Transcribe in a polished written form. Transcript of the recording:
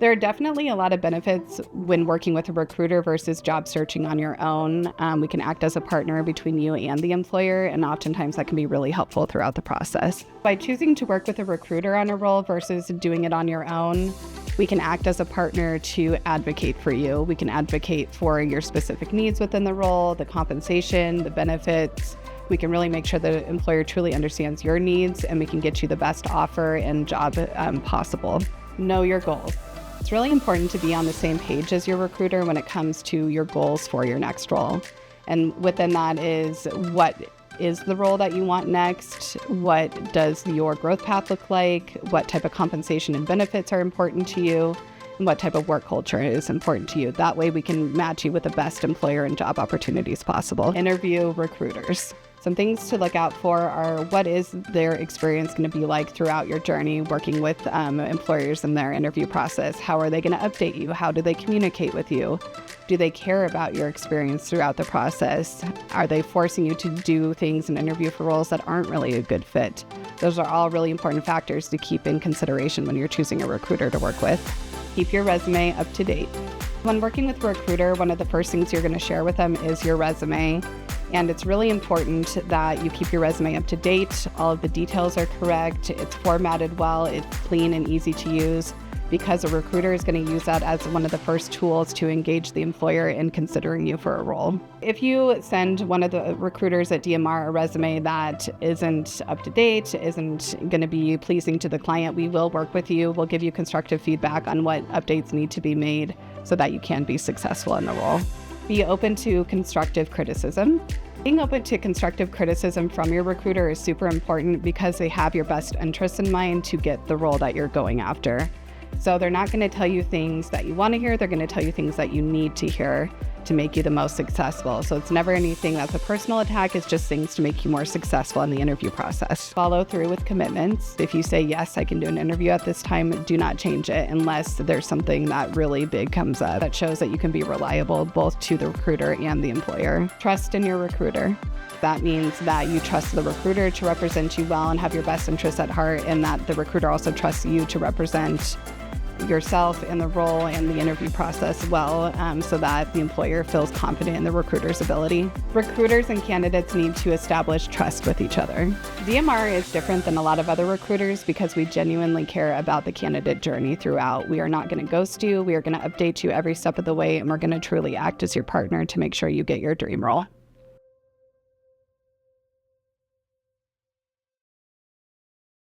There are definitely a lot of benefits when working with a recruiter versus job searching on your own. We can act as a partner between you and the employer, and oftentimes that can be really helpful throughout the process. By choosing to work with a recruiter on a role versus doing it on your own, we can act as a partner to advocate for you. We can advocate for your specific needs within the role, the compensation, the benefits. We can really make sure the employer truly understands your needs, and we can get you the best offer and job possible. Know your goals. It's really important to be on the same page as your recruiter when it comes to your goals for your next role. And within that is, what is the role that you want next? What does your growth path look like? What type of compensation and benefits are important to you? And what type of work culture is important to you? That way we can match you with the best employer and job opportunities possible. Interview recruiters. Some things to look out for are, what is their experience going to be like throughout your journey working with employers in their interview process? How are they going to update you? How do they communicate with you? Do they care about your experience throughout the process? Are they forcing you to do things and interview for roles that aren't really a good fit? Those are all really important factors to keep in consideration when you're choosing a recruiter to work with. Keep your resume up to date. When working with a recruiter, one of the first things you're going to share with them is your resume. And it's really important that you keep your resume up to date. All of the details are correct. It's formatted well. It's clean and easy to use, because a recruiter is going to use that as one of the first tools to engage the employer in considering you for a role. If you send one of the recruiters at DMR a resume that isn't up to date, isn't going to be pleasing to the client, we will work with you. We'll give you constructive feedback on what updates need to be made so that you can be successful in the role. Be open to constructive criticism. Being open to constructive criticism from your recruiter is super important, because they have your best interests in mind to get the role that you're going after. So they're not going to tell you things that you want to hear. They're going to tell you things that you need to hear to make you the most successful. So it's never anything that's a personal attack. It's just things to make you more successful in the interview process. Follow through with commitments. If you say, yes, I can do an interview at this time, do not change it unless there's something that really big comes up that shows that you can be reliable both to the recruiter and the employer. Trust in your recruiter. That means that you trust the recruiter to represent you well and have your best interests at heart, and that the recruiter also trusts you to represent yourself in the role and the interview process well, so that the employer feels confident in the recruiter's ability. Recruiters and candidates need to establish trust with each other. DMR is different than a lot of other recruiters because we genuinely care about the candidate journey throughout. We are not going to ghost you. We are going to update you every step of the way, and we're going to truly act as your partner to make sure you get your dream role.